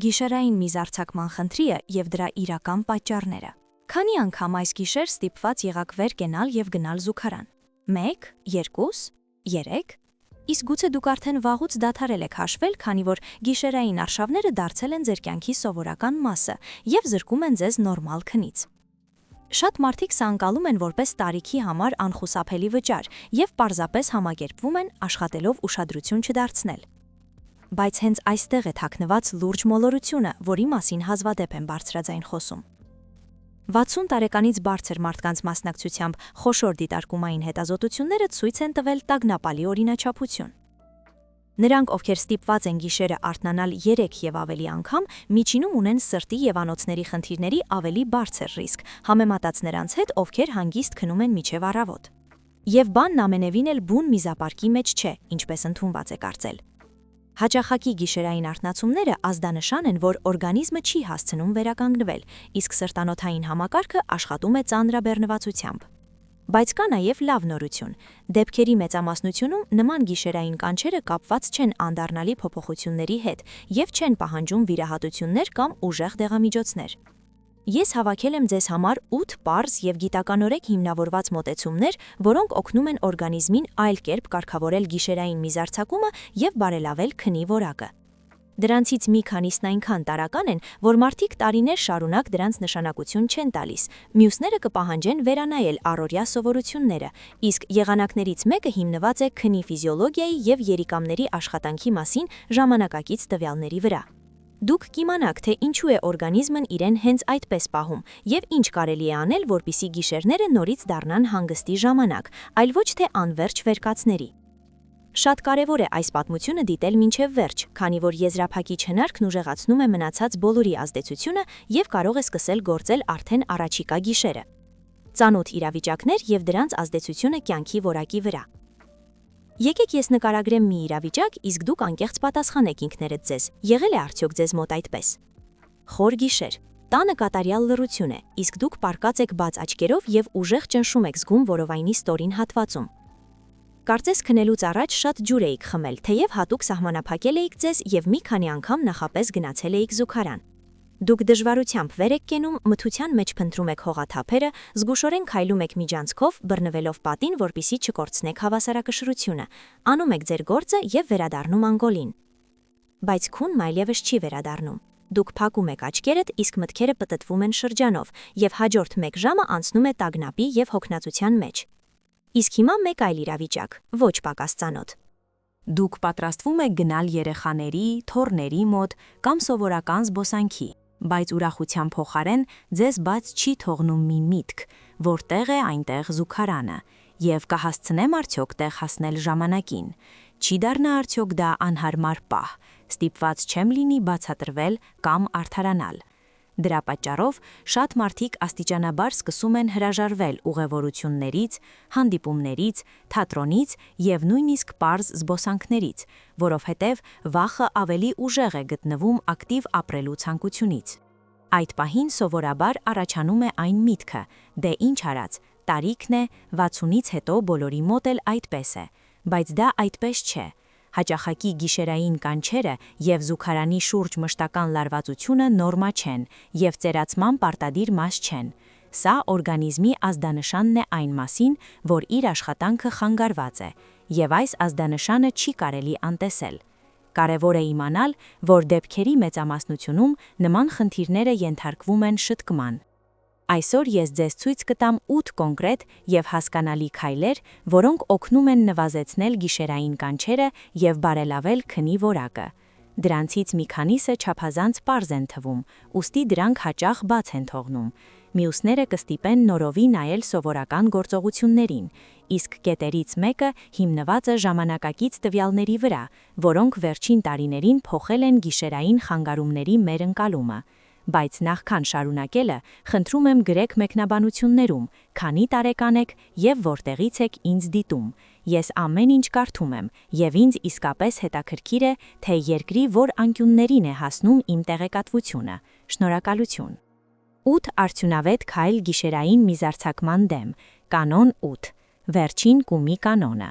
Գիշերային միզարձակման խնդիրը եւ դրա իրական պատճառները։ Քանի անգամ այս գիշեր ստիպված եղաք վեր կենալ եւ գնալ զուգարան։ 1, 2, 3։ Իսկ գուցե դուք արդեն վաղուց դադարել եք հաշվել, քանի որ գիշերային արշավները դարձել են ձեր կյանքի սովորական մասը եւ զրկում են ձեզ նորմալ քնից։ Շատ մարդիկ սա ընկալում են որպես տարիքի համար անխուսափելի վճար եւ պարզապես համակերպվում են աշխատելով ուշադրություն չդարձնել։ Բայց հենց այստեղ է թաքնված լուրջ մոլորությունը, որի մասին հազվադեպ են բարձրաձայն խոսում։ 60 տարեկանից բարձր մարդկանց մասնակցությամբ խոշոր դիտարկումային հետազոտությունները ցույց են տվել տագնապալի օրինաչափություն։ Նրանք, ովքեր ստիպված են գիշերը արթնանալ 3 եւ ավելի անգամ, միջինում ունեն սրտի եւ անոթների խնդիրների ավելի բարձր ռիսկ, համեմատած նրանց հետ, ովքեր հանգիստ քնում են մինչեւ առավոտ։ Եվ բանն ամենևին էլ բուն միզապարկի մեջ չէ, ինչպես ընդունված է կարծել։ Հաճախակի գիշերային արթնացումները ազդանշան են, որ օրգանիզմը չի հասցնում վերականգնվել, իսկ սրտանոթային համակարգը աշխատում է ծանրաբեռնվածությամբ։ Բայց կա նաև լավ նորություն։ Դեպքերի մեծամասնությունում նման գիշերային կանչերը կապված չեն անդառնալի փոփոխությունների հետ եւ չեն պահանջում վիրահատություններ կամ ուժեղ դեղամիջոցներ։ Ես հավաքել եմ ձեզ համար 8 պարզ եւ գիտականորեն հիմնավորված մոտեցումներ, որոնք օգնում են օրգանիզմին այլ կերպ կարգավորել գիշերային միզարձակումը եւ բարելավել քնի որակը։ Դրանցից մի քանիսն այնքան տարական են, որ մարդիկ տարիներ շարունակ դրանց նշանակություն չեն տալիս։ Մյուսները կպահանջեն վերանայել առօրյա սովորությունները, իսկ եղանակներից մեկը հիմնված է քնի ֆիզիոլոգիայի եւ երիկամների աշխատանքի մասին ժամանակակից տվյալների վրա։ Դուք կիմանաք, թե ինչու է օրգանիզմն իրեն հենց այդպես պահում եւ ինչ կարելի է անել, որպիսի գիշերները նորից դառնան հանգստի ժամանակ, այլ ոչ թե անվերջ վերկացների։ Շատ կարևոր է այս պատմությունը դիտել մինչև վերջ, քանի որ եզրափակիչ հնարքն ուժեղացնում է մնացած բոլորի ազդեցությունը եւ կարող է սկսել գործել արդեն առաջիկա գիշերը։ Ծանոթ իրավիճակներ եւ դրանց ազդեցությունը կյանքի որակի վրա։ Եկեք ես նկարագրեմ մի իրավիճակ, իսկ դուք անկեղծ պատասխանեք ինքներդ ձեզ. եղել է արդյոք ձեզ մոտ այդպես։ Խոր գիշեր, տանը կատարյալ լռություն է, իսկ դուք պառկած եք բաց աչքերով եւ ուժեղ ճնշում եք զգում որովայնի ստորին հատվածում։ Կարծես քնելուց առաջ շատ ջուր էիք խմել, թեև հատուկ սահմանափակել էիք ձեզ եւ մի քանի անգամ նախապես գնացել էիք զուգարան։ Դուք դժվարությամբ վեր եք կենում, մթության մեջ փնտրում եք հողաթափերը, զգուշորեն քայլում եք միջանցքով, բռնվելով պատին, որպեսզի չկորցնեք հավասարակշռությունը, անում եք ձեր գործը եւ վերադառնում անգոլին։ Բայց քունն այլևս չի վերադառնում։ Դուք փակում եք աչքերդ, իսկ մտքերը պտտվում են շրջանով, եւ հաջորդ 1 ժամը անցնում է տագնապի եւ հոգնածության մեջ։ Իսկ հիմա մեկ այլ իրավիճակ, ոչ պակաս ծանոթ։ Դուք պատրաստվում եք գնալ երեխաների, թոռների մոտ կամ սովորական զբոսանքի, բայց ուրախության փոխարեն ձեզ բաց չի թողնում մի միտք, որտեղ է այնտեղ զուգարանը, եւ կհասցնեմ արդյոք տեղ հասնել ժամանակին։ Չի դառնա արդյոք դա անհարմար պահ, ստիպված չեմ լինի բացատրվել կամ արդարանալ։ Դրա պատճառով շատ մարդիկ աստիճանաբար սկսում են հրաժարվել ուղևորություններից, հանդիպումներից, թատրոնից եւ նույնիսկ պարզ զբոսանքներից, որովհետեւ վախը ավելի ուժեղ է գտնվում ակտիվ ապրելու ցանկությունից։ Այդ պահին սովորաբար առաջանում է այն միտքը. դե ինչ արած, տարիքն է, 60-ից հետո բոլորի մոտ էլ այդպես է, բայց դա այդպես չէ։ Հաճախակի գիշերային կանչերը եւ զուգարանի շուրջ մշտական լարվածությունը նորմա չեն եւ ծերացման պարտադիր մաս չեն։ Սա օրգանիզմի ազդանշանն է այն մասին, որ իր աշխատանքը խանգարված է, եւ այս ազդանշանը չի կարելի անտեսել։ Կարևոր է իմանալ, որ դեպքերի մեծամասնությունում նման խնդիրները ենթարկվում են շտկման։ Այսօր ես ձեզ ցույց կտամ 8 կոնկրետ եւ հասկանալի քայլեր, որոնք օգնում են նվազեցնել գիշերային կանչերը եւ բարելավել քնի որակը։ Դրանցից մի քանիսը չափազանց պարզ են թվում, ուստի դրանք հաճախ բաց են թողնում։ Մյուսները կստիպեն նորովի նայել սովորական գործողություններին, իսկ կետերից մեկը հիմնված է ժամանակակից տվյալների վրա, որոնք վերջին տարիներին փոխել են գիշերային խանգարումների մեր ընկալումը։ Բայց նախքան շարունակելը, խնդրում եմ գրեք մեկնաբանություններում, քանի տարեկան եք եւ որտեղից եք ինձ դիտում։ Ես ամեն ինչ կարդում եմ եւ ինձ իսկապես հետաքրքիր է, թե երկրի որ անկյուններին է հասնում իմ տեղեկատվությունը։ Շնորհակալություն։ 8 արդյունավետ քայլ գիշերային միզարձակման դեմ։ Կանոն 8. Վերջին կումի կանոնը։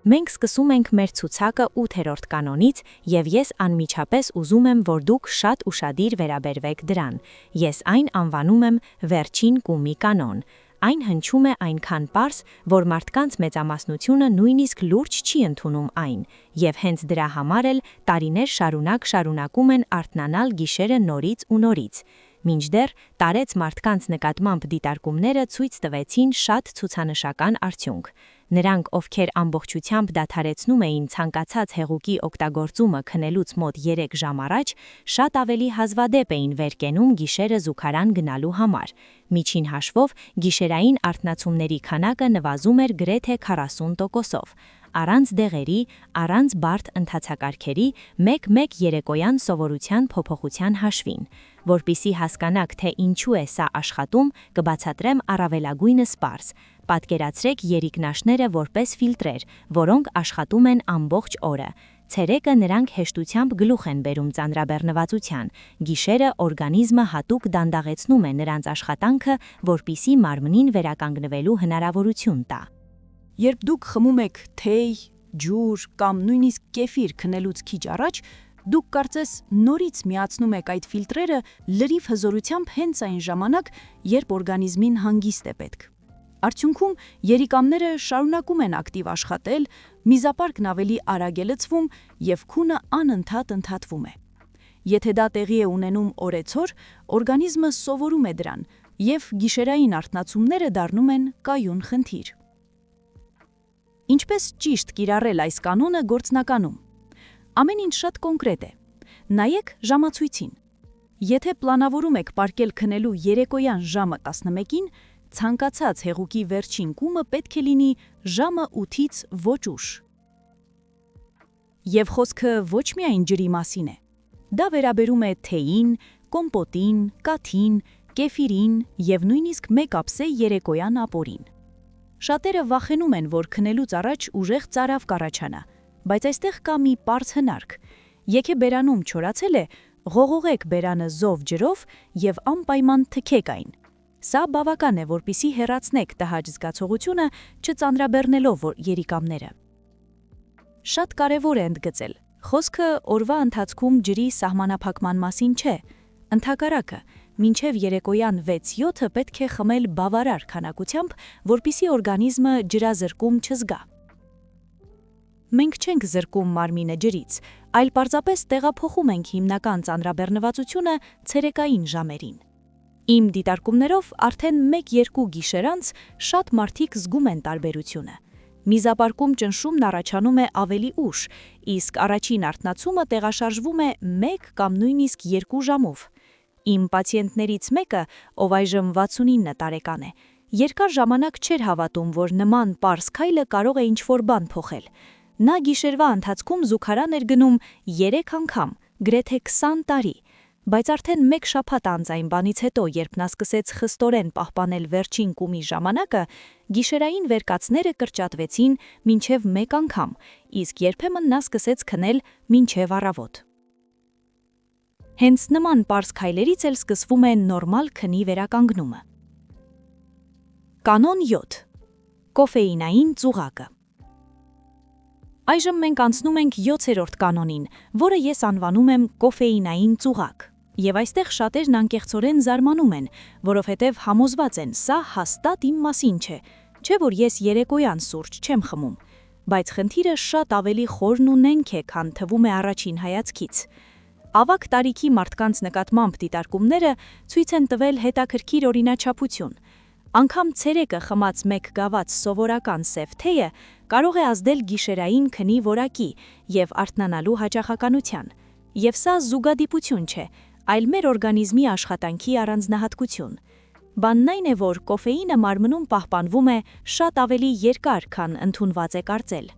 Մենք սկսում ենք մեր ցուցակը 8-րդ կանոնից, եւ ես անմիջապես ուզում եմ, որ դուք շատ ուշադիր վերաբերվեք դրան։ Ես այն անվանում եմ վերջին կումի կանոն։ Այն հնչում է այնքան պարզ, որ մարդկանց մեծամասնությունը նույնիսկ լուրջ չի ընդունում այն, եւ հենց դրա համար էլ տարիներ շարունակում են արթնանալ գիշերը նորից ու նորից։ Մինչդեռ տարեց մարդկանց նկատմամբ դիտարկումները ցույց տվեցին շատ ցուցանշական արդյունք։ Նրանք, ովքեր ամբողջությամբ դադարեցնում էին ցանկացած հեղուկի օգտագործումը քնելուց մոտ 3 ժամ առաջ, շատ ավելի հազվադեպ էին վեր կենում գիշերը զուգարան գնալու համար։ Միջին հաշվով գիշերային արթնացումների քանակը նվազում էր գրեթե 40%-ով։ Առանց դեղերի, առանց բարդ ընթացակարգերի, մեկ երեկոյան սովորության փոփոխության հաշվին։ Որպիսի հասկանաք, թե ինչու է սա աշխատում, կբացատրեմ առավելագույնս պարզ։ Պատկերացրեք երիկնաշները որպես ֆիլտրեր, որոնք աշխատում են ամբողջ օրը։ Ցերեկը նրանք հեշտությամբ գլուխ են բերում ծանրաբեռնվածության, գիշերը օրգանիզմը հատուկ դանդաղեցնում է նրանց աշխատանքը, որպիսի մարմնին վերականգնվելու հնարավորություն տա։ Երբ դուք խմում եք թեյ, ջուր կամ նույնիսկ կեֆիր քնելուց քիչ առաջ, դուք կարծես նորից միացնում եք այդ ֆիլտրերը լրիվ հզորությամբ հենց այն ժամանակ, երբ օրգանիզմին հանգիստ է պետք։ Արդյունքում երիկամները շարունակում են ակտիվ աշխատել, միզապարկն ավելի արագ է լցվում եւ քունը անընդհատ ընդհատվում է։ Եթե դա տեղի է ունենում օրեցօր, օրգանիզմը սովորում է դրան եւ գիշերային արթնացումները դառնում են կայուն խնդիր։ Ինչպես ճիշտ կիրառել այս կանոնը գործնականում։ Ամեն ինչ շատ կոնկրետ է։ Նայեք ժամացույցին։ Եթե պլանավորում եք պարկել քնելու երեկոյան ժամը 11-ին, ցանկացած հեղուկի վերջին կումը պետք է լինի ժամը 8-ից ոչ ուշ։ Եվ խոսքը ոչ միայն ջրի մասին է։ Դա վերաբերում է թեյին, կոմպոտին, կաթին, կեֆիրին եւ նույնիսկ մեկ ափսե երեկոյան ապորին։ Շատերը վախենում են, որ քնելուց առաջ ուժեղ ծարավ կառաջանա, բայց այստեղ կա մի պարզ հնարք։ Եթե բերանում չորացել է, ղողողեք բերանը զով ջրով եւ անպայման թքեք այն։ Սա բավական է, որպիսի հեռացնեք տհաճ զգացողությունը, չծանրաբեռնելով երիկամները։ Շատ կարևոր է ընդգծել, խոսքը օրվա ընթացքում ջրի սահմանափակման մասին չէ, ընդհակառակը, մինչև երեկոյան 6-7-ը պետք է խմել բավարար քանակությամբ, որպիսի օրգանիզմը ջրազրկում չզգա։ Մենք չենք զրկում մարմինը ջրից, այլ պարզապես տեղափոխում ենք հիմնական ծանրաբեռնվածությունը ցերեկային ժամերին։ Իմ դիտարկումներով արդեն 1-2 գիշեր անց շատ մարդիկ զգում են տարբերությունը։ Միզապարկում ճնշումն առաջանում է ավելի ուշ, իսկ առաջին արթնացումը տեղաշարժվում է 1 կամ նույնիսկ 2 ժամով։ Իմ պացիենտներից մեկը, ով այժմ 69 տարեկան է, երկար ժամանակ չէր հավատում, որ նման պարզ քայլը կարող է ինչ-որ բան փոխել։ Նա գիշերվա ընթացքում զուգարան էր գնում 3 անգամ, գրեթե 20 տարի, բայց արդեն 1 շաբաթ անց այն բանից հետո, երբ նա սկսեց խստորեն պահպանել վերջին կումի ժամանակը, գիշերային վերկացները կրճատվեցին մինչև 1 անգամ, իսկ երբեմն նա սկսեց քնել մինչև առավոտ։ Հենց նման պարզ քայլերից էլ սկսվում է նորմալ քնի վերականգնումը։ Կանոն 7. Կոֆեինային ծուղակը։ Այժմ մենք անցնում ենք 7-րդ կանոնին, որը ես անվանում եմ կոֆեինային ծուղակ։ Եվ այստեղ շատերն անկեղծորեն զարմանում են, որովհետև համոզված են, սա հաստատ իմ մասին չէ, չէ որ ես երեկոյան սուրճ չեմ խմում, բայց խնդիրը շատ ավելի խորն ու նենգ է, քան թվում է առաջին հայացքից։ Ավագ տարիքի մարդկանց նկատմամբ դիտարկումները ցույց են տվել հետաքրքիր օրինաչափություն։ Անգամ ցերեկը խմած 1 գավաթ սովորական սև թեյը կարող է ազդել գիշերային քնի որակի եւ արթնանալու հաճախականության։ Եվ սա զուգադիպություն չէ, այլ մեր օրգանիզմի աշխատանքի առանձնահատկություն։ Բանն այն է, որ կոֆեինը մարմնում պահպանվում է շատ ավելի երկար, քան ընդունված է կարծել։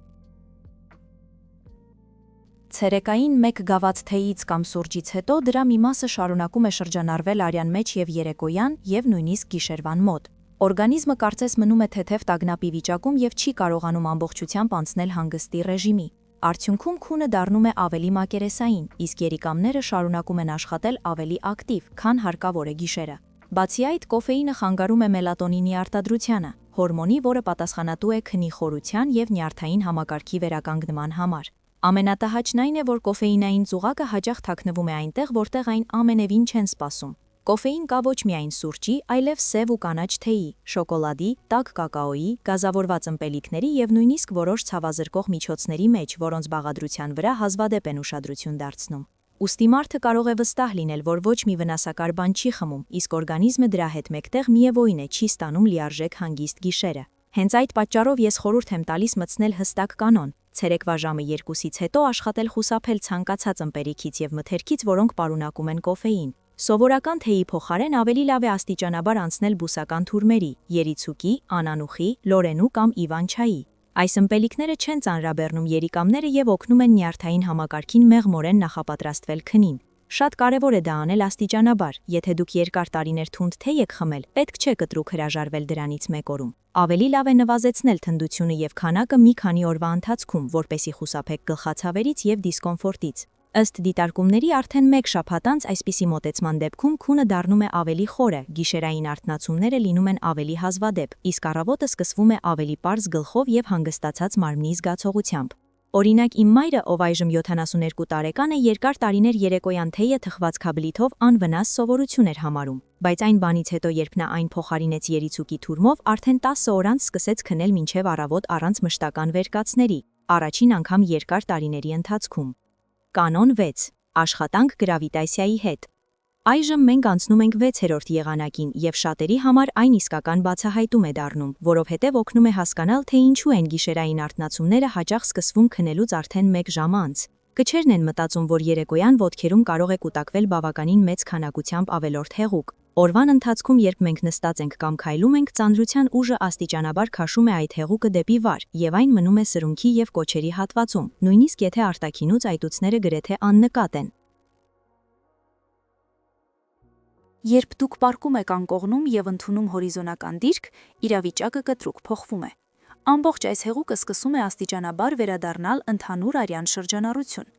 Ցերեկային 1 գավաթ թեյից կամ սուրճից հետո դրա մի մասը շարունակում է շրջանառվել արյան մեջ եւ երեկոյան եւ նույնիսկ գիշերվան մոտ։ Օրգանիզմը կարծես մնում է թեթև տագնապի վիճակում եւ չի կարողանում ամբողջությամբ անցնել հանգստի ռեժիմի։ Արդյունքում քունը դառնում է ավելի մակերեսային, իսկ երիկամները շարունակում են աշխատել ավելի ակտիվ, քան հարկավոր է գիշերը։ Բացի այդ, կոֆեինը խանգարում է մելատոնինի արտադրությանը, հորմոնի, որը պատասխանատու է քնի խորության և նյարդային համակարգի վերականգնման համար։ Ամենատհաճն այն է, որ կոֆեինային ծուղակը հաճախ թաքնվում է այնտեղ, որտեղ այն ամենևին չեն սպասում։ Կոֆեին կա ոչ միայն սուրճի, այլև սև ու կանաչ թեյի, շոկոլադի, տաք կակաոյի, գազավորված ըմպելիքների և նույնիսկ որոշ ցավազրկող միջոցների մեջ, որոնց բաղադրության վրա հազվադեպ են ուշադրություն դարձնում։ Ուստի մարդը կարող է վստահ լինել, որ ոչ մի վնասակար բան չի խմում, իսկ օրգանիզմը դրա հետ մեկտեղ միևնույն է չի ստանում լիարժեք հանգիստ գիշերը։ Հենց այդ պատճառով ես խորհուրդ եմ տալիս մտցնել հստակ կանոն՝ ցերեկվա ժամը 2-ից հետո աշխատել խուսափել ցանկացած ըմպելիքից և մթերքից, որոնք պարունակում են կոֆեին։ Սովորական թեյի փոխարեն ավելի լավ է աստիճանաբար անցնել բուսական թուրմերի՝ երիցուկի, անանուխի, լորենու կամ իվան չայի։ Այս ըմպելիքները չեն ծանրաբեռնում երիկամները և օգնում են նյարդային համակարգին մեղմորեն նախապատրաստվել քնին։ Շատ կարևոր է դա անել աստիճանաբար, եթե դուք երկար տարիներ թունդ թեյ եք խմել, պետք չէ կտրուկ հրաժարվել դրանից մեկ օրում։ Ավելի լավ է նվազեցնել թնդությունը և քանակը մի քանի օրվա ընթացքում, որպեսզի խուսափեք գլխացավերից և դիսկոմֆորտից։ Ըստ դիտարկումների արդեն 1 շաբաթ անց այսպիսի մոտեցման դեպքում քունը դառնում է ավելի խորը, գիշերային արթնացումները լինում են ավելի հազվադեպ, իսկ առավոտը սկսվում է ավելի պարզ գլխով և հանգստացած մարմնի զգացողությամբ։ Օրինակ, իմ մայրը, ով այժմ 72 տարեկան է, երկար տարիներ երեկոյան թեյը թխված քաբլիթով անվնաս սովորություն էր համարում, բայց այն բանից հետո, երբ նա այն փոխարինեց երիցուկի թուրմով, արդեն 10 օր անց սկսեց քնել մինչև առավոտ առանց մշտական վերկացների, առաջին անգամ երկար տարիների ընթացքում։ Կանոն 6. Աշխատանք գրավիտասիայի հետ։ Այժմ մենք անցնում ենք 6-րդ եղանակին, և շատերի համար այն իսկական բացահայտում է դառնում, որովհետև օգնում է հասկանալ, թե ինչու են գիշերային արթնացումները հաճախ սկսվում քնելուց արդեն 1 ժամ անց։ Քչերն են մտածում, որ երեկոյան ոտքերում կարող է կուտակվել բավականին մեծ քանակությամբ ավելորդ հեղուկ։ Օրվան ընթացքում, երբ մենք նստած ենք կամ քայլում ենք, ծանրության ուժը աստիճանաբար քաշում է այդ հեղուկը դեպի վար, և այն մնում է սրունքի և կոչերի հատվածում, նույնիսկ եթե արտաքինուց այտուցները գրեթե աննկատ են։ Երբ դուք պառկում եք անկողնում և ընդունում հորիզոնական դիրք, իրավիճակը կտրուկ փոխվում է։ Ամբողջ այս հեղուկը սկսում է աստիճանաբար վերադառնալ ընդհանուր արյան շրջանառություն։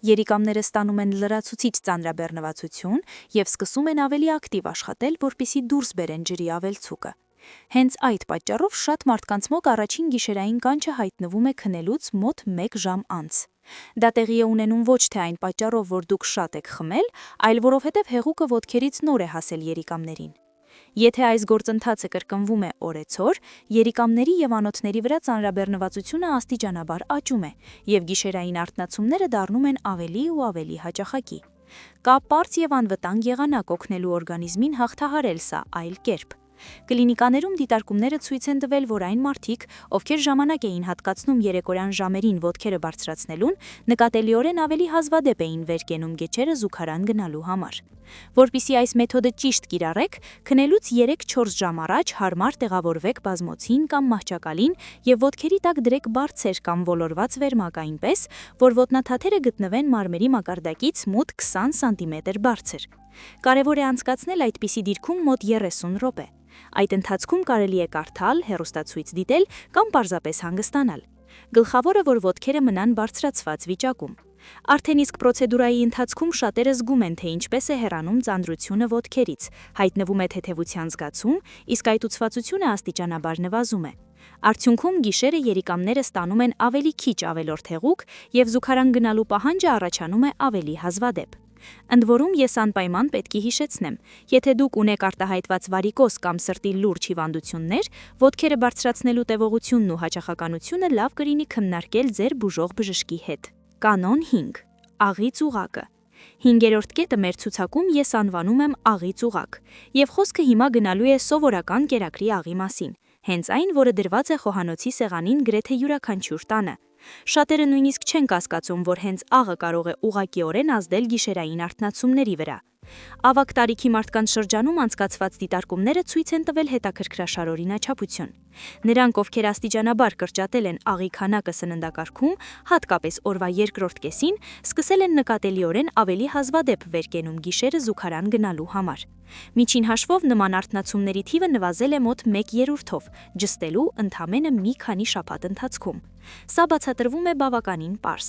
Երիկամները ստանում են լրացուցիչ ծանրաբեռնվածություն և սկսում են ավելի ակտիվ աշխատել, որպեսզի դուրս բերեն ջրի ավելցուկը։ Հենց այդ պատճառով շատ մարդկանց մոտ առաջին գիշերային կանչը հայտնվում է քնելուց մոտ 1 ժամ անց։ Դա տեղի է ունենում ոչ թե այն պատճառով, որ դուք շատ եք խմել, այլ որովհետև հեղուկը ոտքերից նոր է հասել երիկամներին։ Եթե այս գործընթացը կրկնվում է օրեցօր, երիկամների և անոթների վրա ծանրաբեռնվածությունը աստիճանաբար աճում է, և գիշերային արթնացումները դառնում են ավելի ու ավելի հաճախակի։ Կա պարզ և անվտանգ եղանակ օգնելու օրգանիզմին հաղթահարել սա այլ կերպ։ Կլինիկաներում դիտարկումները ցույց են տվել, որ այն մարդիկ, ովքեր ժամանակ էին հատկացնում երեկոյան ժամերին ոտքերը բարձրացնելուն, նկատելիորեն ավելի հազվադեպ էին վեր կենում գեչերը զուգարան գնալու համար։ Որպեսզի այս մեթոդը ճիշտ կիրառեք, քնելուց 3-4 ժամ առաջ հարմար տեղավորվեք բազմոցին կամ մահճակալին և ոտքերի տակ դրեք բարձր կամ ոլորված վերմակ այնպես, որ ոտնաթաթերը գտնվեն մարմերի մակարդակից մոտ 20 սանտիմետր բարձր։ Կարևոր է անցկացնել այդպիսի դիրքում մոտ 30 րոպե։ Այդ ընթացքում կարելի է կարդալ, հեռուստացույց դիտել կամ պարզապես հանգստանալ։ Գլխավորը, որ ոտքերը մնան բարձրացված վիճակում։ Արդեն իսկ պրոցեդուրայի ընթացքում շատերը զգում են, թե ինչպես է հեռանում ծանրությունը ոտքերից, հայտնվում է թեթևության զգացում, իսկ այտուցվածությունը աստիճանաբար նվազում է։ Արդյունքում գիշերը երիկամները ստանում են ավելի քիչ ավելորդ հեղուկ և զուգարան գնալու պահանջը առաջանում է ավելի հազվադեպ։ Ընդ որում ես անպայման պետք է հիշեցնեմ, եթե դուք ունեք արտահայտված վարիկոզ կամ սրտի լուրջ հիվանդություններ, ոտքերը բարձրացնելու տևողությունն ու հաճախականությունը լավ կլինի քննարկել ձեր բուժող բժշկի հետ։ Կանոն 5. Աղի ծուղակը։ 5-րդ կետը մեր ցուցակում ես անվանում եմ աղի ծուղակ, և խոսքը հիմա գնալու է սովորական կերակրի աղի մասին, հենց այն, որը դրված է խոհանոցի սեղանին գրեթե յուրաքանչյուր տանը։ Շատերը նույնիսկ չեն կասկածում, որ հենց աղը կարող է ուղղակիորեն ազդել գիշերային արթնացումների վրա։ Ավագ տարիքի մարդկանց շրջանում անցկացված դիտարկումները ցույց են տվել հետաքրքրաշար օրինաչափություն։ Նրանք, ովքեր աստիճանաբար կրճատել են աղի քանակը սննդակարգում, հատկապես օրվա երկրորդ կեսին, սկսել են նկատելիորեն ավելի հազվադեպ վեր կենում գիշերը զուգարան գնալու համար։ Միջին հաշվով նման արթնացումների թիվը նվազել է մոտ 1/3-ով, ջստելու ընդամենը մի քանի շաբաթ ընթացքում։ Սա բացատրվում է բավականին պարզ։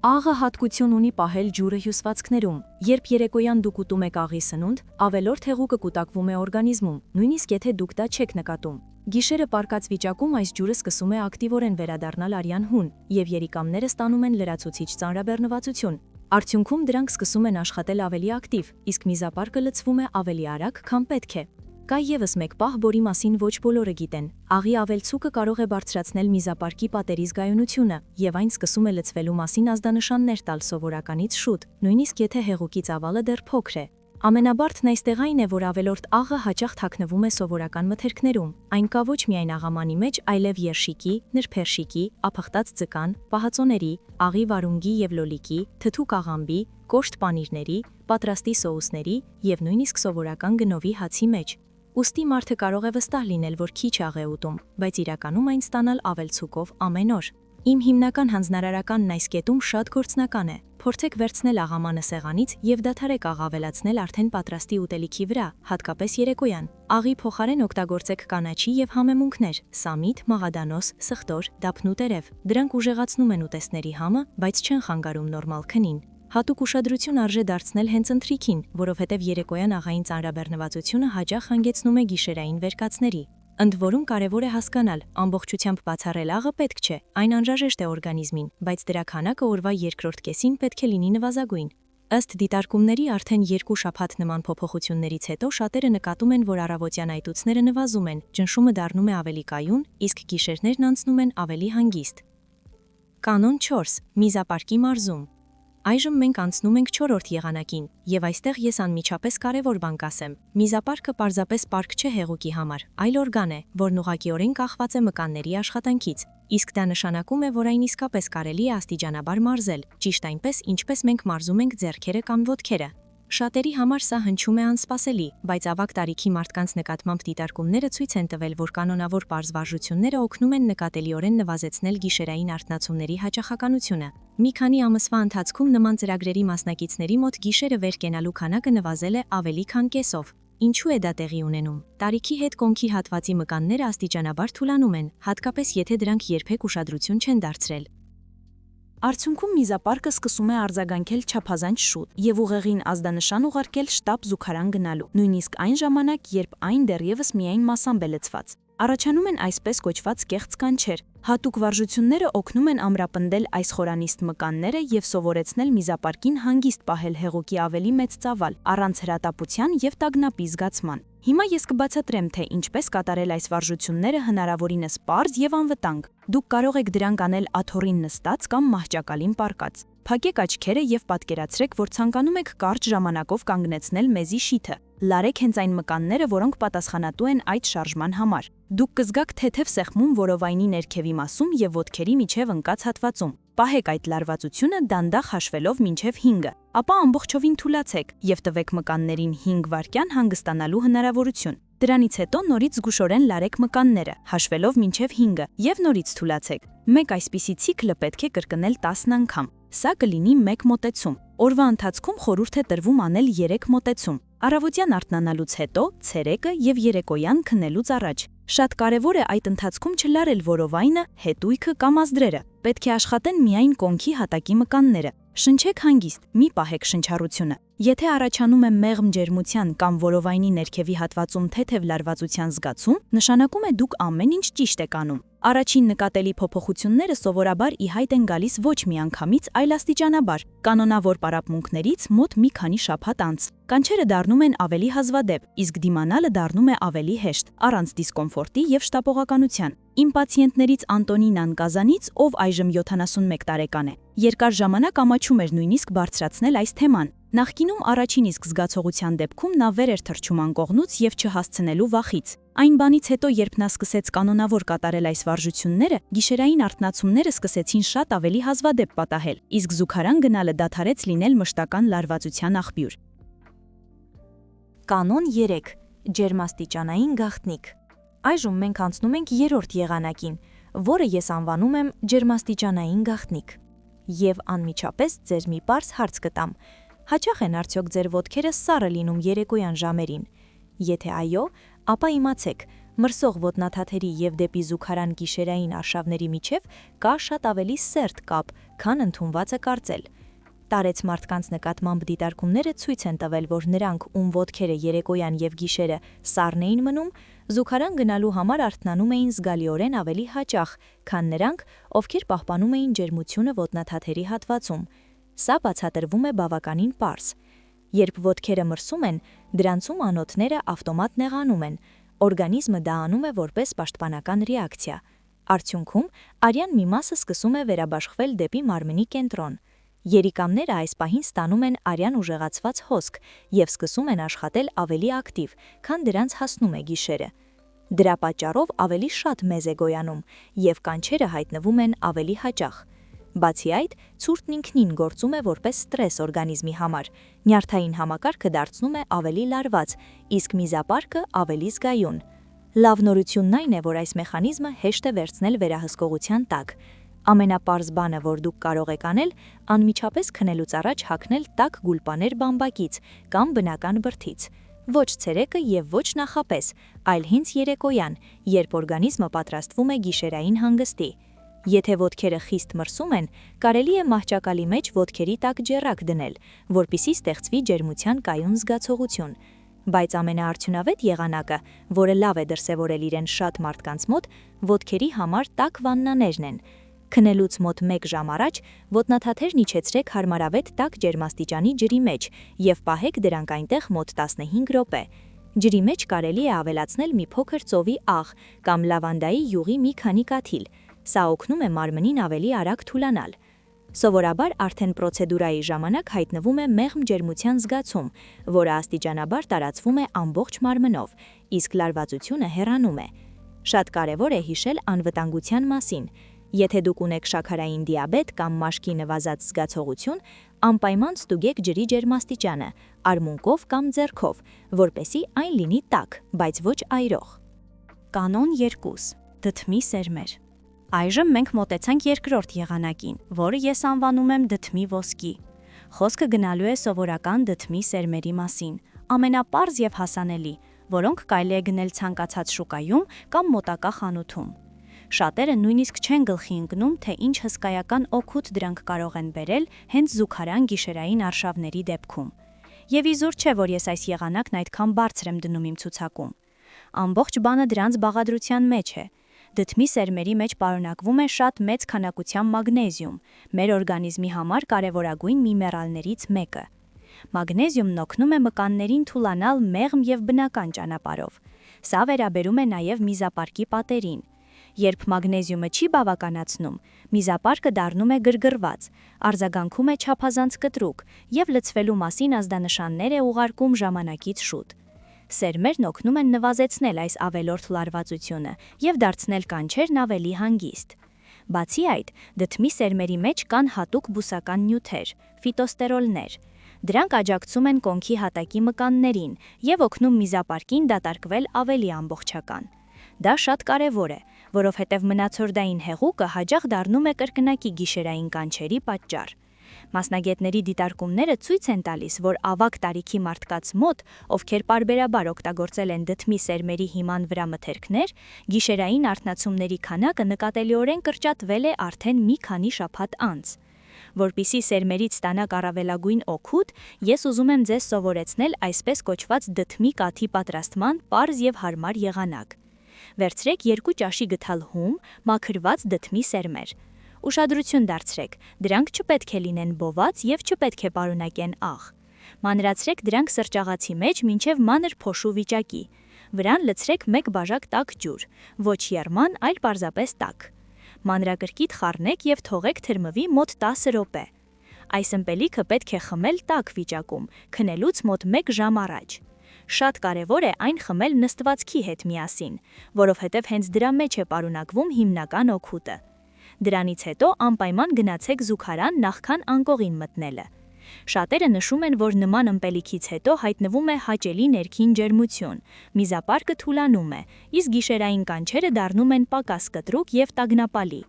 Աղը հատկություն ունի պահել ջուրը հյուսվածքներում։ Երբ երեկոյան դուք ուտում եք աղի սնունդ, ավելորդ հեղուկը կուտակվում է օրգանիզմում, նույնիսկ եթե դուք դա չեք նկատում։ Գիշերը պառկած վիճակում այս ջուրը սկսում է ակտիվորեն վերադառնալ արյան հուն, եւ երիկամները ստանում են լրացուցիչ ծանրաբեռնվածություն։ Արդյունքում դրանք սկսում են աշխատել ավելի ակտիվ, իսկ միզապարկը լցվում է ավելի արագ, քան պետք է։ Կա ևս մեկ պահ, որի մասին ոչ բոլորը գիտեն։ Աղի ավելցուկը կարող է բարձրացնել միզապարկի պատերի զգայունությունը, եւ այն սկսում է լցվելու մասին ազդանշաններ տալ սովորականից շուտ, նույնիսկ եթե հեղուկի ծավալը դեռ փոքր է։ Ամենաբարդն այստեղ այն է, որ ավելորդ աղը հաճախ թաքնվում է սովորական մթերքներում։ Այն կա ոչ միայն աղամանի մեջ, այլև երշիկի, նրբերշիկի, ափխտած ձկան, պահածոների, աղի վարունգի եւ լոլիկի, թթու կաղամբի, կոշտ պանիրների, պատրաստի սոուսների եւ նույնիսկ սովորական գնովի հացի մեջ։ Ուստի մարդը կարող է վստահ լինել, որ քիչ աղ է ուտում, բայց իրականում այն ստանալ ավելցուկով ամեն օր։ Իմ հիմնական հանձնարարականն այս կետում շատ գործնական է։ Փորձեք վերցնել աղամանը սեղանից եւ դադարեք աղ ավելացնել արդեն պատրաստի ուտելիքի վրա, հատկապես երեկոյան։ Աղի փոխարեն օգտագործեք կանաչի եւ համեմունքներ՝ սամիտ, մաղադանոս, սխտոր, դափնու տերև։ Դրանք ուժեղացնում են ուտեստների համը, բայց չեն խանգարում նորմալ քնին։ Հատուկ ուշադրություն արժե դարձնել հենց ընթրիքին, որովհետև երեկոյան աղային ծանրաբեռնվածությունը հաճախ հանգեցնում է գիշերային վերկացների։ Ընդ որում կարևոր է հասկանալ, ամբողջությամբ բացառել աղը պետք չէ, այն անհրաժեշտ է օրգանիզմին, բայց դրա քանակը օրվա երկրորդ կեսին պետք է լինի նվազագույն։ Ըստ դիտարկումների արդեն 2 շաբաթ նման փոփոխություններից հետո շատերը նկատում են, որ առավոտյան այտուցները նվազում են, ճնշումը դառնում է ավելի կայուն, իսկ գիշերներն անցնում են ավելի հանգիստ։ Կանոն 4. Միզապարկի մարզում։ Այժմ մենք անցնում ենք 4-րդ եղանակին, եւ այստեղ ես անմիջապես կարևոր բան կասեմ։ Միզապարկը պարզապես պարկ չէ հեղուկի համար, այլ օրգան է, որն ուղղակիորեն կախված է մկանների աշխատանքից։ Իսկ դա նշանակում է, որ այն իսկապես կարելի է աստիճանաբար մարզել, ճիշտ այնպես, ինչպես մենք մարզում ենք ձեռքերը կամ ոտքերը։ Շատերի համար սա հնչում է անսպասելի, բայց ավագ տարիքի մարդկանց նկատմամբ դիտարկումները ցույց են տվել, որ կանոնավոր պարզ վարժությունները օգնում են նկատելիորեն նվազեցնել գիշերային արթնացումների հաճախականությունը։ Մի քանի ամսվա ընթացքում նման ծրագրերի մասնակիցների մոտ գիշերը վեր կենալու քանակը նվազել է ավելի քան կեսով։ Ինչու է դա տեղի ունենում։ Տարիքի հետ կոնքի հատվածի մկանները աստիճանաբար թուլանում են, հատկապես եթե դրանք երբեք ուշադրություն չեն դարձրել։ Արդյունքում միզապարկը սկսում է արձագանքել չափազանց շուտ եւ ուղեղին ազդանշան ուղարկել շտապ զուգարան գնալու, նույնիսկ այն ժամանակ, երբ այն դեռևս միայն մասամբ է լցված։ Առաջանում են այսպես կոչված կեղծ կանչեր։ Հատուկ վարժությունները օգնում են ամրապնդել այս խորանիստ մկանները եւ սովորեցնել միզապարկին հանգիստ պահել հեղուկի ավելի մեծ ծավալ, առանց հրատապության եւ տագնապի զգացման։ Հիմա ես կբացատրեմ, թե ինչպես կատարել այս վարժությունները հնարավորինս պարզ եւ անվտանգ։ Դուք կարող եք դրանք անել աթոռին նստած կամ մահճակալին պառկած։ Փակեք աչքերը եւ պատկերացրեք, որ ցանկանում եք կարճ ժամանակով կանգնեցնել մեզի շիթը։ Լարեք հենց այն մկանները, որոնք պատասխանատու են այդ շարժման համար։ Դուք կզգաք թեթև սեղմում որովայնի ներքևի մասում եւ ոտքերի միջև ընկած հատվածում։ Պահեք այդ լարվածությունը դանդաղ հաշվելով մինչև 5-ը, ապա ամբողջովին թուլացեք եւ տվեք մկաններին 5 վայրկյան հանգստանալու հնարավորություն։ Դրանից հետո նորից զգուշորեն լարեք մկանները, հաշվելով մինչև 5-ը եւ նորից թուլացեք։ Մեկ այսպիսի ցիկլը պետք է կրկնել 10 անգամ։ Սա կլինի 1 մոտեցում։ Օրվա ընթացքում խորհուրդ է տրվում անել 3 մոտեցում։ Առավոտյան արթնանալուց հետո, ցերեկը եւ երեկոյան քնելուց առաջ։ Շատ կարևոր է այդ ընթացքում չլարել որովայնը, հետույքը կամ ազդրերը։ Պետք է աշխատեն միայն կոնքի հատակի մկանները։ Շնչեք հանգիստ, մի պահեք շնչառությունը։ Եթե առաջանում է մեղմ ջերմության կամ որովայնի ներքևի հատվածում թեթև լարվածության զգացում, նշանակում է դուք ամեն ինչ ճիշտ եք անում։ Առաջին նկատելի փոփոխությունները սովորաբար ի հայտ են գալիս ոչ միանգամից, այլ աստիճանաբար, կանոնավոր պարապմունքներից մոտ մի քանի շաբաթ անց։ Կանչերը դառնում են ավելի հազվադեպ, իսկ դիմանալը դառնում է ավելի հեշտ, առանց դիսկոմֆորտի եւ շտապողականության։ Իմ պացիենտներից Անտոնինան Կազանից, ով այժմ 71 տարեկան է, երկար ժամանակ ամաչում էր նույնիսկ բարձրացնել այս թեման։ Նախկինում առաջին իսկ զգացողության դեպքում նա վեր էր թռչում անկողնուց եւ չհասցնելու վախից։ Այն բանից հետո, երբ նա սկսեց կանոնավոր կատարել այս վարժությունները, գիշերային արթնացումները սկսեցին շատ ավելի հազվադեպ պատահել, իսկ զուգարան գնալը դադարեց լինել մշտական լարվածության աղբյուր։ Կանոն 3. Ջերմաստիճանային գաղտնիք։ Այժմ մենք անցնում ենք 3-րդ եղանակին, որը ես անվանում եմ ջերմաստիճանային գաղտնիք։ Եվ անմիջապես ձեզ մի պարզ հարց կտամ. հաճախ են արդյոք ձեր ոտքերը սառը լինում երեկոյան ժամերին։ Եթե այո, ապա իմացեք, մրսող ոտնաթաթերի եւ դեպի զուգարան գիշերային արշավների միջև կա շատ ավելի սերտ կապ, քան ընդունված է կարծել։ Տարեց մարդկանց նկատմամբ դիտարկումները ցույց են տվել, որ նրանք, ում ոտքերը երեկոյան եւ գիշերը սառն էին մնում, զուգարան գնալու համար արթնանում էին զգալիորեն ավելի հաճախ, քան նրանք, ովքեր պահպանում էին ջերմությունը ոտնաթաթերի հատվածում։ Սա բացատրվում է բավականին պարզ։ Երբ ոտքերը մրսում են, դրանցում անոթները ավտոմատ նեղանում են, օրգանիզմը դա անում է որպես պաշտպանական ռեակցիա։ Արդյունքում, արյան մի մասը սկսում է վերաբաշխվել դեպի մարմնի կենտրոն։ Երիկամները այս պահին ստանում են արյան ուժեղացված հոսք եւ սկսում են աշխատել ավելի ակտիվ, քան դրանց հասնում է գիշերը։ Դրա պատճառով ավելի շատ մեզ է գոյանում եւ կանչերը հայտնվում են ավելի հաճախ։ Բացի այդ, ցուրտն ինքնին գործում է որպես ստրես օրգանիզմի համար, նյարդային համակարգը դարձնում է ավելի լարված, իսկ միզապարկը ավելի զգայուն։ Լավ նորությունն այն է, որ այս մեխանիզմը հեշտ է վերցնել վերահսկողության տակ։ Ամենապարզ բանը, որ դուք կարող եք անել, անմիջապես քնելուց առաջ հագնել տաք գուլպաներ բամբակից կամ բնական բրդից։ Ոչ ցերեկը եւ ոչ նախապես, այլ հենց երեկոյան, երբ օրգանիզմը պատրաստվում է գիշերային հանգստի։ Եթե ոտքերը խիստ մրսում են, կարելի է մահճակալի մեջ ոտքերի տակ ջեռակ դնել, որպեսզի ստեղծվի ջերմության կայուն զգացողություն։ Բայց ամենաարդյունավետ եղանակը, որը լավ է դրսևորել իրեն շատ մարդկանց մոտ, ոտքերի համար տաք վաննաներն են։ Քնելուց մոտ 1 ժամ առաջ ոտնաթաթերն իջեցրեք հարմարավետ տաք ջերմաստիճանի ջրի մեջ եւ պահեք դրանք այնտեղ մոտ 15 րոպե։ Ջրի մեջ կարելի է ավելացնել մի փոքր ծովի աղ կամ լավանդայի յուղի մի քանի կաթիլ։ Սա օգնում է մարմնին ավելի արագ թուլանալ։ Սովորաբար արդեն պրոցեդուրայի ժամանակ հայտնվում է մեղմ ջերմության զգացում, որը աստիճանաբար տարածվում է ամբողջ մարմնով, իսկ լարվածությունը հեռանում է։ Շատ կարևոր է հիշել անվտանգության մասին։ Եթե դուք ունեք շաքարային դիաբետ կամ մաշկի նվազած զգացողություն, անպայման ստուգեք ջրի ջերմաստիճանը, արմունկով կամ ձեռքով, որպեսզի այն լինի տաք, բայց ոչ այրող։ Կանոն 2. Դդմի սերմեր։ Այժմ մենք մոտեցանք երկրորդ եղանակին, որը ես անվանում եմ դդմի ոսկի։ Խոսքը գնալու է սովորական դդմի սերմերի մասին, ամենապարզ եւ հասանելի, որոնք կարելի է գնել ցանկացած շուկայում կամ մոտակա խանութում։ Շատերը նույնիսկ չեն գլխի ընկնում, թե ինչ հսկայական օգուտ դրանք կարող են բերել հենց զուգարան գիշերային արշավների դեպքում։ Եվ իզուր չէ, որ ես այս եղանակն այդքան բարձր եմ դնում իմ ցուցակում։ Ամբողջ բանը դրանց բաղադրության մեջ է։ Դդմի սերմերի մեջ պարունակվում է շատ մեծ քանակությամբ մագնեզիում, մեր օրգանիզմի համար կարևորագույն միներալներից մեկը։ Մագնեզիումն օգնում է մկաններին թուլանալ մեղմ եւ բնական ճանապարհով։ Սա վերաբերում է նաեւ միզապարկի պատերին։ Երբ մագնեզիումը չի բավականացնում, միզապարկը դառնում է գրգռված, արձագանքում է չափազանց կտրուկ եւ լցվելու մասին ազդանշաններ է ուղարկում ժամանակից շուտ։ Սերմերն օգնում են նվազեցնել այս ավելորդ լարվածությունը եւ դարձնել կանչերն ավելի հանգիստ։ Բացի այդ, դդմի սերմերի մեջ կան հատուկ բուսական նյութեր՝ ֆիտոստերոլներ։ Դրանք աջակցում են կոնքի հատակի մկաններին եւ օգնում միզապարկին դատարկվել ավելի ամբողջական։ Դա շատ կարևոր է, որովհետև մնացորդային հեղուկը հաճախ դառնում է կրկնակի գիշերային կանչերի պատճառ։ Մասնագետների դիտարկումները ցույց են տալիս, որ ավագ տարիքի մարդկանց մոտ, ովքեր պարբերաբար օգտագործել են դդմի սերմերի հիման վրա մթերքներ, գիշերային արթնացումների քանակը նկատելիորեն կրճատվել է արդեն մի քանի շաբաթ անց։ Որպեսզի սերմերից ստանաք առավելագույն օգուտ, ես ուզում եմ ձեզ սովորեցնել այսպես կոչված դդմի կաթի պատրաստման պարզ եւ հարմար եղանակ։ Վերցրեք 2 ճաշի գթալ հում, մաքրված դդմի սերմեր։ Ուշադրություն դարձրեք, դրանք չպետք է լինեն բոված եւ չպետք է պարունակեն աղ։ Մանրացրեք դրանք սրճաղացի մեջ մինչև մանր փոշու վիճակի։ Վրան լցրեք 1 բաժակ տաք ջուր, ոչ եռման, այլ պարզապես տաք։ Մանրակրկիտ խառնեք եւ թողեք թրմվի մոտ 10 րոպե։ Այս ըմպելիքը պետք է խմել տաք վիճակում, քնելուց մոտ 1 ժամ առաջ։ Շատ կարևոր է այն խմել նստվածքի հետ միասին, որովհետև հենց դրա մեջ է պարունակվում հիմնական օգուտը։ Դրանից հետո անպայման գնացեք զուգարան նախքան անկողին մտնելը։ Շատերը նշում են, որ նման ըմպելիքից հետո հայտնվում է հաճելի ներքին ջերմություն, միզապարկը թուլանում է, իսկ գիշերային կանչերը դառնում են պակաս կտրուկ եւ տագնապալի։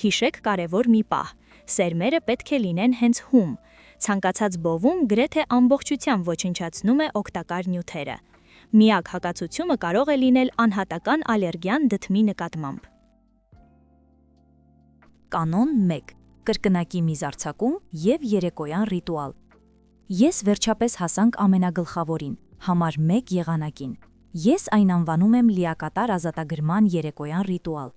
Հիշեք կարևոր մի պահ. սերմերը պետք է լինեն հենց հում։ Ցանկացած բովում գրեթե ամբողջությամբ ոչնչացնում է օգտակար նյութերը։ Միակ հակացությունը կարող է լինել անհատական ալերգիան դդմի նկատմամբ։ Կանոն 1. կրկնակի միզարձակում և երեկոյան ռիտուալ։ Ես վերջապես հասանք ամենագլխավորին, համար 1 եղանակին։ Ես այն անվանում եմ լիակատար ազատագրման երեկոյան ռիտուալ։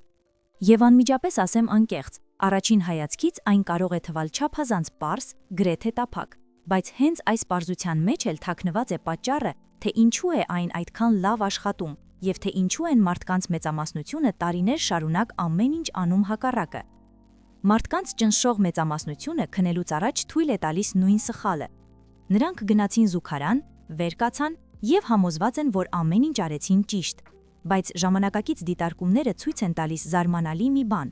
Եվ անմիջապես ասեմ անկեղծ, առաջին հայացքից այն կարող է թվալ չափազանց պարզ, գրեթե տափակ, բայց հենց այս պարզության մեջ էլ թաքնված է պատճառը, թե ինչու է այն այդքան լավ աշխատում և թե ինչու են մարդկանց մեծամասնությունը տարիներ շարունակ ամեն ինչ անում հակառակը։ Մարդկանց ճնշող մեծամասնությունը քնելուց առաջ թույլ է տալիս նույն սխալը։ Նրանք գնացին զուգարան, վեր կացան և համոզված են, որ ամեն ինչ արեցին ճիշտ, բայց ժամանակակից դիտարկումները ցույց են տալիս զարմանալի մի բան։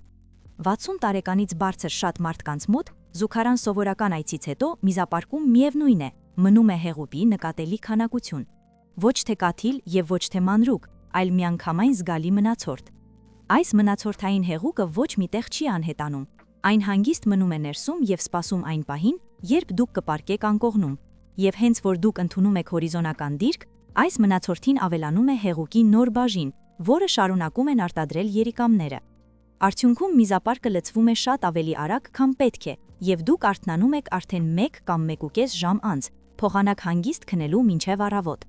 60 տարեկանից բարձր շատ մարդկանց մոտ զուգարան սովորական այցից հետո միզապարկում միևնույն է, մնում է հեղուկի նկատելի քանակություն։ Ոչ թե կաթիլ և ոչ թե մանրուք, այլ միանգամայն զգալի մնացորդ։ Այս մնացորդային հեղուկը ոչ մի տեղ չի անհետանում։ Այն հանգիստ մնում է ներսում և սպասում այն պահին, երբ դուք կպարկեք անկողնում։ Եվ հենց որ դուք ընդունում եք հորիզոնական դիրք, այս մնացորդին ավելանում է հեղուկի նոր բաժին, որը շարունակում են արտադրել երիկամները։ Արդյունքում միզապարկը լցվում է շատ ավելի արագ, քան պետք է, և դուք արթնանում եք արդեն 1 կամ 1.5 ժամ անց, փոխանակ հանգիստ քնելու մինչև առավոտ։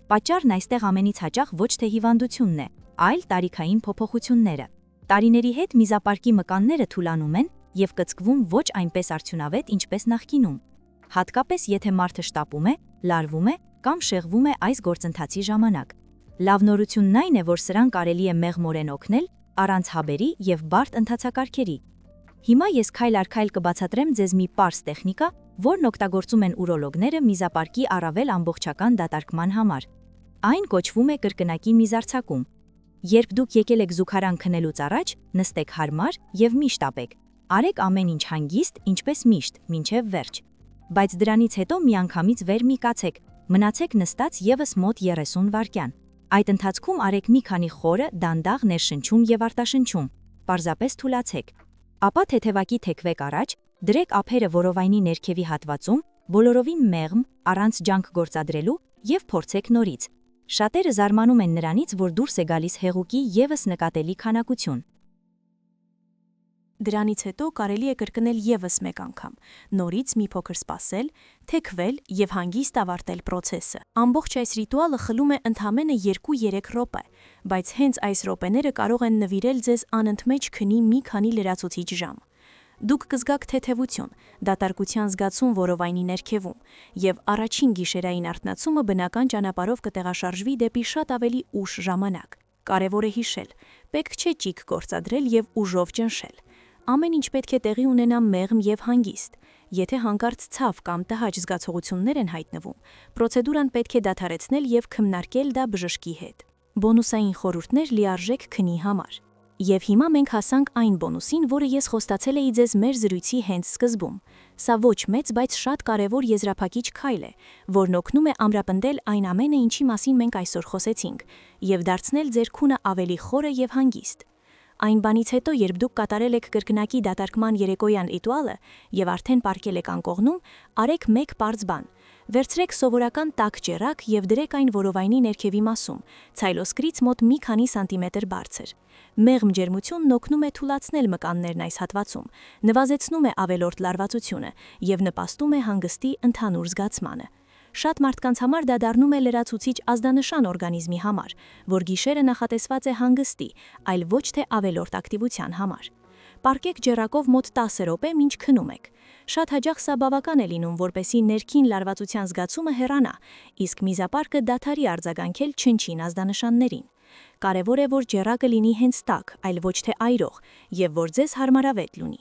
Պատճառն այստեղ ամենից հաճախ ոչ թե հիվանդությունն է, այլ տարիքային փոփոխությունները։ Տարիների հետ միզապարկի մկանները թուլանում են և կծկվում ոչ այնպես արդյունավետ, ինչպես նախկինում։ Հատկապես եթե մարդը շտապում է, լարվում է կամ շեղվում է այս գործընթացի ժամանակ։ Լավ նորությունն այն է, որ սրան կարելի է մեղմորեն օգնել առանց հաբերի և բարդ ընթացակարգերի։ Հիմա ես քայլ առ քայլ կբացատրեմ ձեզ մի պարզ տեխնիկա, որն օգտագործում են ուրոլոգները միզապարկի առավել ամբողջական դատարկման համար։ Այն կոչվում է կրկնակի միզարձակում։ Երբ դուք եկել եք զուգարան քնելուց առաջ, նստեք հարմար և մի շտապեք։ Արեք ամեն ինչ հանգիստ, ինչպես միշտ, մինչև վերջ։ Բայց դրանից հետո միանգամից վեր մի կացեք, մնացեք նստած ևս մոտ 30 վայրկյան։ Այդ ընթացքում արեք մի քանի խորը, դանդաղ ներշնչում և արտաշնչում, պարզապես թուլացեք։ Ապա թեթևակի թեքվեք առաջ, դրեք ափերը որովայնի ներքևի հատվածում, բոլորովին մեղմ, առանց ջանք գործադրելու և փորձեք նորից։ Շատերը զարմանում են նրանից, որ դուրս է գալիս հեղուկի ևս նկատելի քանակություն։ Դրանից հետո կարելի է կրկնել ևս մեկ անգամ, նորից մի փոքր սպասել, թեքվել և հանգիստ ավարտել պրոցեսը։ Ամբողջ այս ռիտուալը խլում է ընդամենը 2-3 րոպե, բայց հենց այս րոպեները կարող են նվիրել ձեզ անընդմեջ քնի մի քանի լրացուցիչ ժամ։ Դուք կզգաք թեթևություն, դատարկության զգացում որովայնի ներքևում, և առաջին գիշերային արթնացումը բնական ճանապարհով կտեղաշարժվի դեպի շատ ավելի ուշ ժամանակ։ Կարևոր է հիշել, պետք չէ ճիգ գործադրել և ուժով ճնշել։ Ամեն ինչ պետք է տեղի ունենա մեղմ և հանգիստ։ Եթե հանկարծ ցավ կամ տհաճ զգացողություններ են հայտնվում, պրոցեդուրան պետք է դադարեցնել և քննարկել դա բժշկի հետ։ Բոնուսային խորհուրդներ լիարժեք քնի համար։ Եվ հիմա մենք հասանք այն բոնուսին, որը ես խոստացել էի ձեզ մեր զրույցի հենց սկզբում։ Սա ոչ մեծ, բայց շատ կարևոր եզրափակիչ քայլ է, որն օգնում է ամրապնդել այն ամենը, ինչի մասին մենք այսօր խոսեցինք, և դարձնել ձեր քունը ավելի խորը և հանգիստ։ Այն բանից հետո, երբ դուք կատարել եք կրկնակի դատարկման երեկոյան ռիտուալը և արդեն պարկել եք անկողնում, արեք մեկ պարզ բան։ Վերցրեք սովորական տաք ջեռակ և դրեք այն որովայնի ներքևի մասում, ցայլոսկրից մոտ մի քանի սանտիմետր բարձր։ Մեղմ ջերմությունն օգնում է թուլացնել մկաններն այս հատվածում, նվազեցնում է ավելորդ լարվածությունը և նպաստում է հանգստի ընդհանուր զգացմանը։ Շատ մարդկանց համար դա դառնում է լրացուցիչ ազդանշան օրգանիզմի համար, որ գիշերը նախատեսված է հանգստի, այլ ոչ թե ավելորդ ակտիվության համար։ Պարկեք ջեռակով մոտ 10 րոպե, մինչ քնում եք։ Շատ հաճախ սա բավական է լինում, որպեսզի ներքին լարվածության զգացումը հեռանա, իսկ միզապարկը դադարի արձագանքել չնչին ազդանշաններին։ Կարևոր է, որ ջեռակը լինի հենց տաք, այլ ոչ թե այրող, և որ ձեզ հարմարավետ լինի։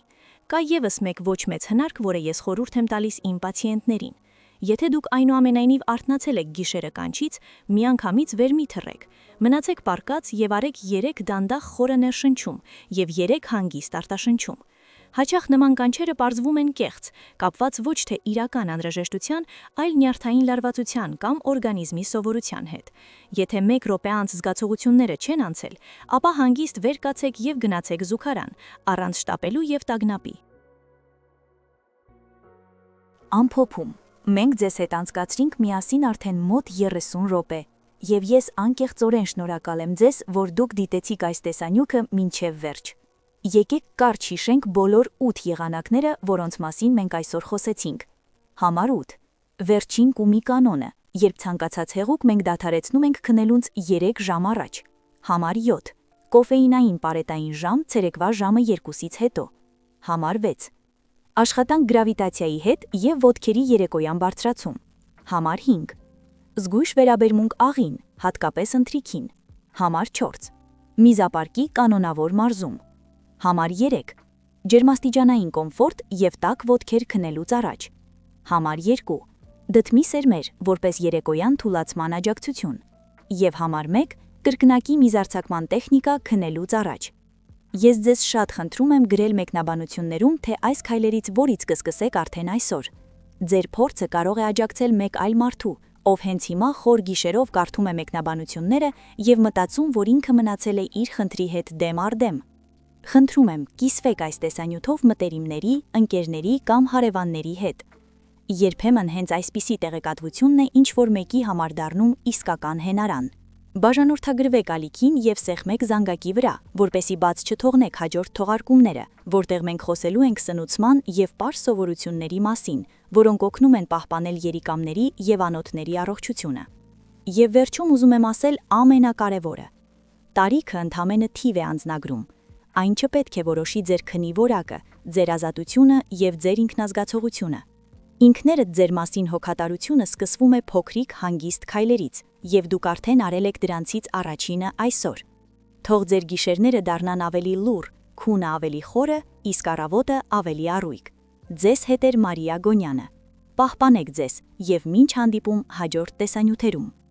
Կա ևս մեկ ոչ մեծ հնարք, որը ես խորհուրդ եմ տալիս իմ պացիենտներին։ Եթե դուք այնուամենայնիվ արթնացել եք գիշերը կանչից, միանգամից վեր մի թռեք։ Մնացեք պարկած և արեք 3 դանդաղ խորը ներշնչում և 3 հանգիստ արտաշնչում։ Հաճախ նման կանչերը պարզվում են կեղծ, կապված ոչ թե իրական անհրաժեշտության, այլ նյարդային լարվածության կամ օրգանիզմի սովորության հետ։ Եթե 1 րոպե անց զգացողությունները չեն անցել, ապա հանգիստ վեր կացեք և գնացեք զուգարան, առանց շտապելու և տագնապի։ Ամփոփում։ Մենք ձեզ հետ անցկացրինք միասին արդեն մոտ 30 րոպե, և ես անկեղծորեն շնորհակալ եմ ձեզ, որ դուք դիտեցիք այս տեսանյութը մինչև վերջ։ Եկեք կարճ հիշենք բոլոր 8 եղանակները, որոնց մասին մենք այսօր խոսեցինք։ Համար 8. Վերջին կումի կանոնը, երբ ցանկացած հեղուկ մենք դադարեցնում ենք քնելուց 3 ժամ առաջ։ Համար 7. Կոֆեինային պարետային ժամ ցերեկվա ժամը 2-ից հետո։ Համար 6. Աշխատանք գրավիտացիայի հետ եւ ոտքերի երեկոյան բարձրացում։ Համար 5. Զգույշ վերաբերմունք աղին, հատկապես ընթրիքին։ Համար 4. Միզապարկի կանոնավոր մարզում։ Համար 3. Ջերմաստիճանային կոմֆորտ եւ տաք ոտքեր քնելուց առաջ։ Համար 2. Դդմի սերմեր, որպես երեկոյան թուլացման աջակցություն։ Եվ համար 1. Կրկնակի միզարձակման տեխնիկա քնելուց առաջ։ Ես ձեզ շատ խնդրում եմ գրել մեկնաբանություններում, թե այս քայլերից որից կսկսեք արդեն այսօր։ Ձեր փորձը կարող է աջակցել մեկ այլ մարդու, ով հենց հիմա խոր գիշերով կարդում է մեկնաբանությունները եւ մտածում, որ ինքը մնացել է իր խնդրի հետ դեմ առ դեմ։ Խնդրում եմ, կիսվեք այս տեսանյութով մտերիմների, ընկերների կամ հարևանների հետ։ Երբեմն հենց այսպիսի տեղեկատվությունն է ինչ-որ մեկի համար դառնում իսկական հենարան։ Բաժանորդագրվեք ալիքին եւ սեղմեք զանգակի վրա, որպեսի բաց չթողնեք հաջորդ թողարկումները, որտեղ մենք խոսելու ենք սնուցման եւ պարզ սովորությունների մասին, որոնք օգնում են պահպանել երիկամների եւ անոթների առողջությունը։ Եվ վերջում ուզում եմ ասել ամենակարևորը. տարիքը ընդամենը թիվ է անձնագրում։ Այն չպետք է որոշի ձեր քնի որակը, ձեր ազատությունը եւ ձեր ինքնազգացողությունը։ Ինքներդ ձեր մասին հոգատարությունը սկսվում է փոքրիկ հանգիստ քայլերից, եւ դուք արդեն արել եք դրանցից առաջինը այսօր։ Թող ձեր գիշերները դառնան ավելի լուռ, քունը ավելի խորը, իսկ առավոտը ավելի առույգ։ Ձեզ հետ է Մարիա Գոնյանը։ Պահպանեք ձեզ եւ մինչ հանդիպում հաջորդ տեսանյութերում։